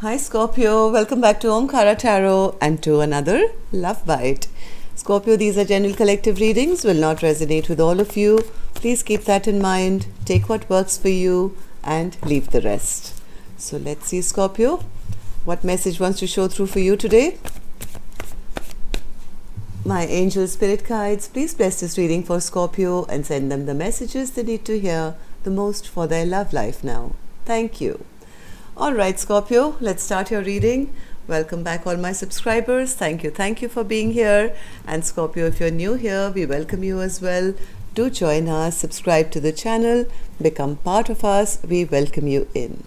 Hi Scorpio, welcome back to Omkara Tarot and to another Love Bite. Scorpio, these are general collective readings, will not resonate with all of you. Please keep that in mind, take what works for you and leave the rest. So let's see Scorpio, what message wants to show through for you today? My angel spirit guides, please bless this reading for Scorpio and send them the messages they need to hear the most for their love life now. Thank you. Alright Scorpio, let's start your reading. Welcome back all my subscribers. Thank you for being here. And Scorpio, if you're new here, we welcome you as well. Do join us, subscribe to the channel, become part of us. We welcome you in.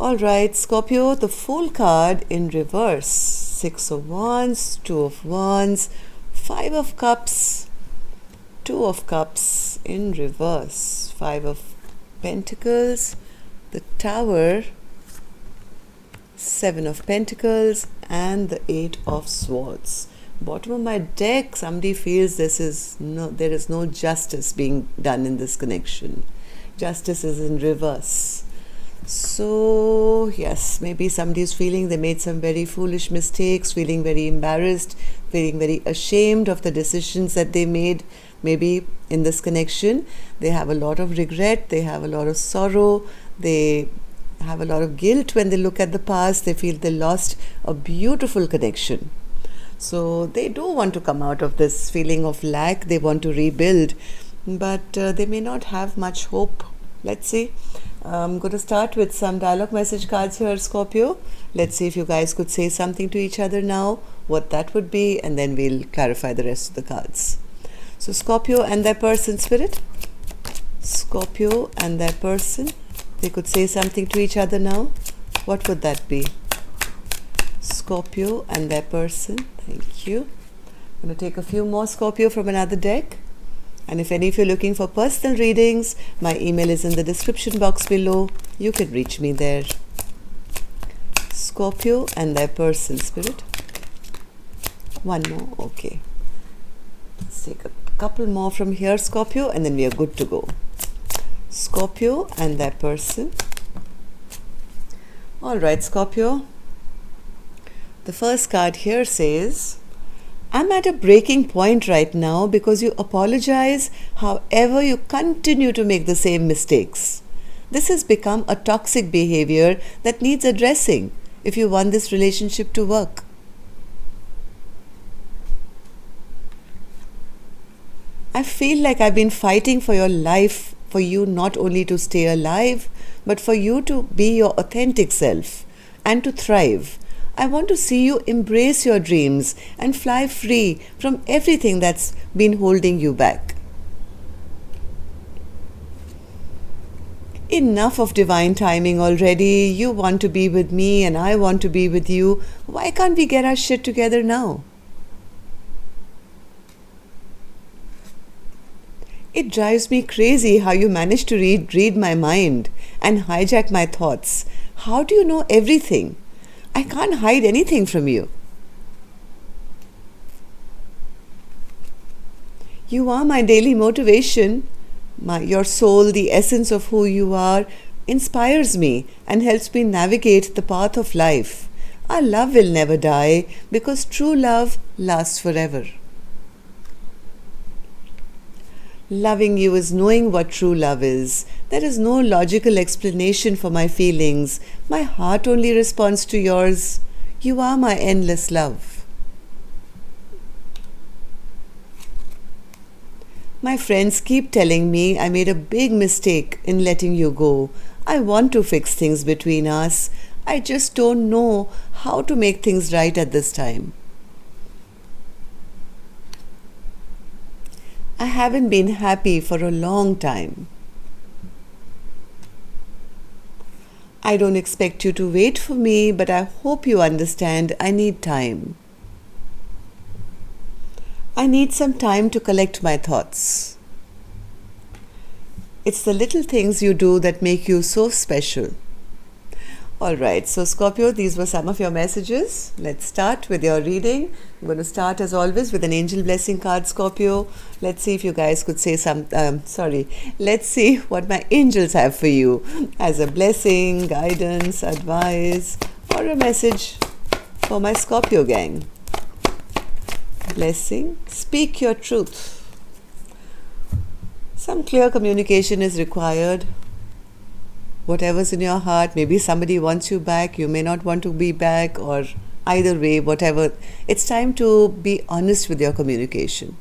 Alright Scorpio, the Fool card in reverse. 6 of Wands, 2 of Wands, 5 of Cups, 2 of Cups in reverse, 5 of Pentacles, the Tower, 7 of Pentacles and the 8 of Swords. Bottom of my deck, somebody feels there is no justice being done in this connection. Justice is in reverse. So yes, maybe somebody is feeling they made some very foolish mistakes, feeling very embarrassed, feeling very ashamed of the decisions that they made. Maybe in this connection, they have a lot of regret, they have a lot of sorrow, they have a lot of guilt when they look at the past. They feel they lost a beautiful connection. So they do want to come out of this feeling of lack, they want to rebuild, but they may not have much hope. Let's see. I'm going to start with some dialogue message cards here, Scorpio. Let's see if you guys could say something to each other now, what that would be, and then we'll clarify the rest of the cards. So Scorpio and their person, spirit. Scorpio and their person. They could say something to each other now. What would that be? Scorpio and their person. Thank you. I'm going to take a few more Scorpio from another deck. And if any of you are looking for personal readings, my email is in the description box below. You can reach me there. Scorpio and their person, spirit. One more. Okay. Let's take a couple more from here, Scorpio, and then we are good to go. Scorpio and their person. Alright, Scorpio. The first card here says, I'm at a breaking point right now because you apologize, however you continue to make the same mistakes. This has become a toxic behavior that needs addressing if you want this relationship to work. I feel like I've been fighting for your life, for you not only to stay alive, but for you to be your authentic self and to thrive. I want to see you embrace your dreams and fly free from everything that's been holding you back. Enough of divine timing already. You want to be with me and I want to be with you. Why can't we get our shit together now? It drives me crazy how you manage to read my mind and hijack my thoughts. How do you know everything? I can't hide anything from you. You are my daily motivation. Your soul, the essence of who you are, inspires me and helps me navigate the path of life. Our love will never die because true love lasts forever. Loving you is knowing what true love is. There is no logical explanation for my feelings. My heart only responds to yours. You are my endless love. My friends keep telling me I made a big mistake in letting you go. I want to fix things between us. I just don't know how to make things right at this time. I haven't been happy for a long time. I don't expect you to wait for me, but I hope you understand I need time. I need some time to collect my thoughts. It's the little things you do that make you so special. Alright, so Scorpio, these were some of your messages. Let's start with your reading. I'm going to start as always with an angel blessing card, Scorpio. Let's see if you guys could say let's see what my angels have for you as a blessing, guidance, advice, or a message for my Scorpio gang. Blessing, speak your truth. Some clear communication is required. Whatever's in your heart, maybe somebody wants you back, you may not want to be back, or either way, whatever. It's time to be honest with your communication.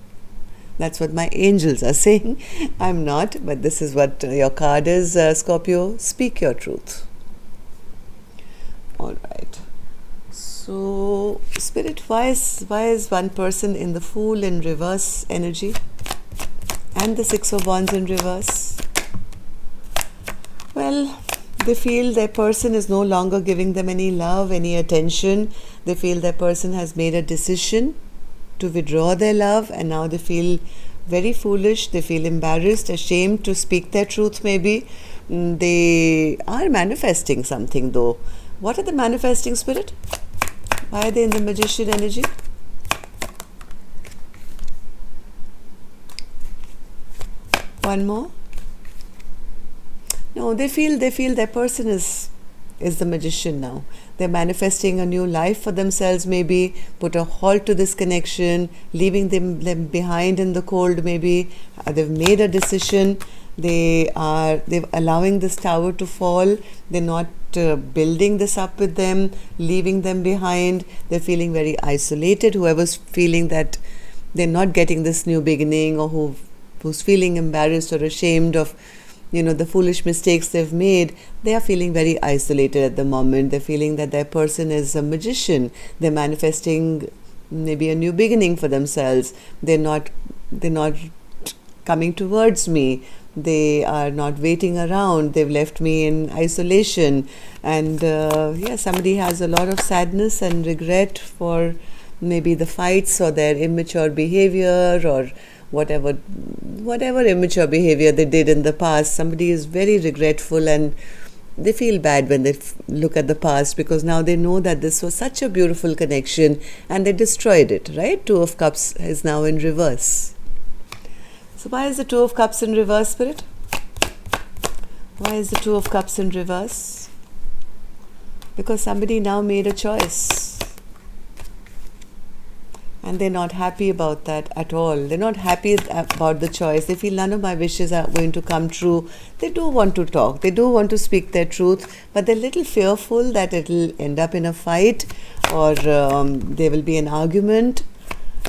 That's what my angels are saying. I'm not, but this is what your card is, Scorpio. Speak your truth. All right. So, Spirit, why is one person in the Fool in reverse energy and the Six of Wands in reverse? Well, they feel their person is no longer giving them any love, any attention. They feel their person has made a decision to withdraw their love, and now they feel very foolish. They feel embarrassed, ashamed to speak their truth maybe. They are manifesting something though. What are they manifesting, Spirit? Why are they in the Magician energy? One more. No, they feel their person is the Magician now. They're manifesting a new life for themselves maybe, put a halt to this connection, leaving them behind in the cold maybe. They've made a decision. They're allowing this tower to fall. They're not building this up with them, leaving them behind. They're feeling very isolated. Whoever's feeling that they're not getting this new beginning, or who's feeling embarrassed or ashamed of the foolish mistakes they've made, they are feeling very isolated at the moment. They're feeling that their person is a magician. They're manifesting maybe a new beginning for themselves. They're not coming towards me. They are not waiting around. They've left me in isolation. And somebody has a lot of sadness and regret for maybe the fights or their immature behavior, or whatever immature behavior they did in the past. Somebody is very regretful, and they feel bad when they look at the past, because now they know that this was such a beautiful connection and they destroyed it, right? Two of Cups is now in reverse. So why is the Two of Cups in reverse, Spirit? Why is the Two of Cups in reverse? Because somebody now made a choice. And they're not happy about that at all. They're not happy about the choice. They feel none of my wishes are going to come true. They do want to talk. They do want to speak their truth. But they're a little fearful that it'll end up in a fight, or there will be an argument.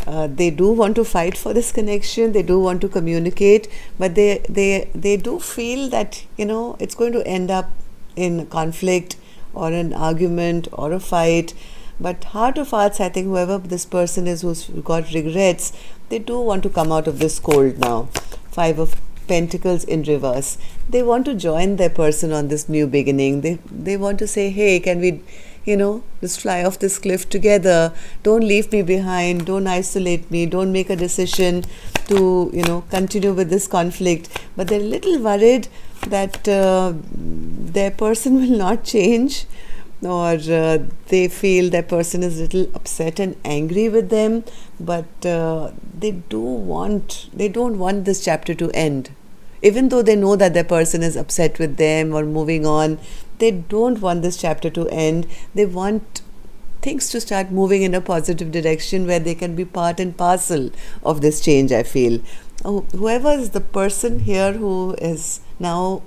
They do want to fight for this connection. They do want to communicate. But they do feel that, it's going to end up in conflict or an argument or a fight. But heart of hearts, I think whoever this person is who's got regrets, they do want to come out of this cold now. Five of Pentacles in reverse. They want to join their person on this new beginning. They want to say, hey, can we, just fly off this cliff together. Don't leave me behind. Don't isolate me. Don't make a decision to, continue with this conflict. But they're a little worried that their person will not change, or they feel that person is a little upset and angry with them, but they don't want this chapter to end. Even though they know that their person is upset with them or moving on, they don't want this chapter to end. They want things to start moving in a positive direction where they can be part and parcel of this change, I feel. Whoever is the person here who is now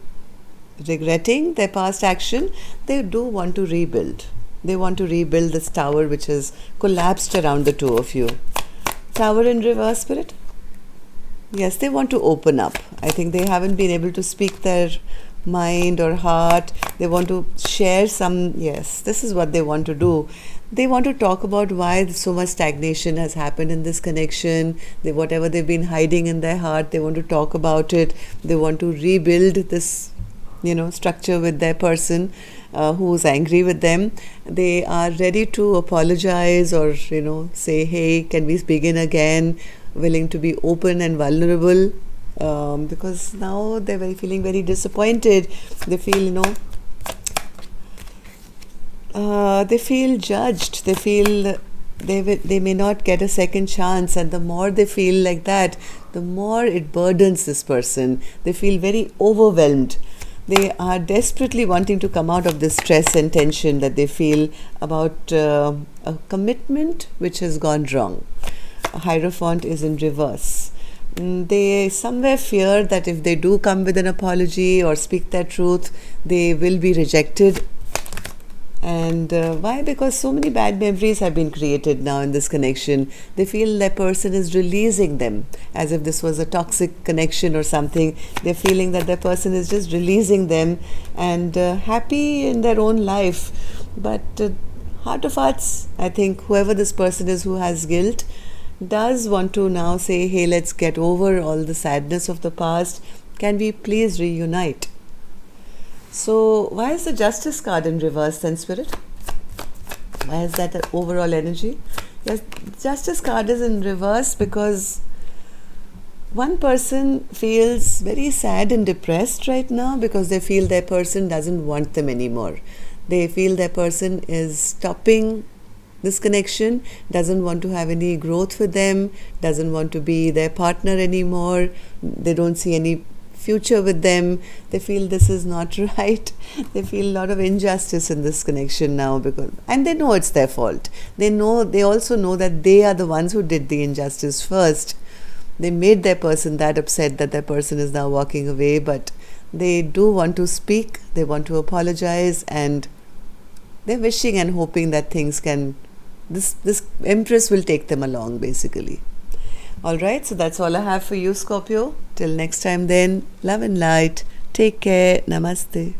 regretting their past action, they do want to rebuild. They want to rebuild this tower which has collapsed around the two of you. Tower in reverse, Spirit? Yes, they want to open up. I think they haven't been able to speak their mind or heart. They want to share this is what they want to do. They want to talk about why so much stagnation has happened in this connection. Whatever they've been hiding in their heart, they want to talk about it. They want to rebuild this structure with their person who's angry with them. They are ready to apologize or say, hey, can we begin again, willing to be open and vulnerable, because now they're feeling very disappointed. They feel They feel judged. They feel they may not get a second chance, and the more they feel like that, the more it burdens this person. They feel very overwhelmed. They are desperately wanting to come out of this stress and tension that they feel about a commitment which has gone wrong. A Hierophant is in reverse. They somewhere fear that if they do come with an apology or speak their truth, they will be rejected. And why? Because so many bad memories have been created now in this connection. They feel that person is releasing them as if this was a toxic connection or something. They're feeling that the person is just releasing them and happy in their own life. But heart of hearts, I think whoever this person is who has guilt does want to now say, hey, let's get over all the sadness of the past. Can we please reunite? So, why is the Justice card in reverse then, Spirit? Why is that overall energy? Yes, Justice card is in reverse because one person feels very sad and depressed right now because they feel their person doesn't want them anymore. They feel their person is stopping this connection, doesn't want to have any growth with them, doesn't want to be their partner anymore. They don't see any future with them. They feel this is not right. They feel a lot of injustice in this connection now and they know it's their fault. They also know that they are the ones who did the injustice first. They made their person that upset that their person is now walking away, but they do want to speak, they want to apologize, and they're wishing and hoping that things can this Empress will take them along basically. Alright, so that's all I have for you, Scorpio. Till next time then, love and light. Take care. Namaste.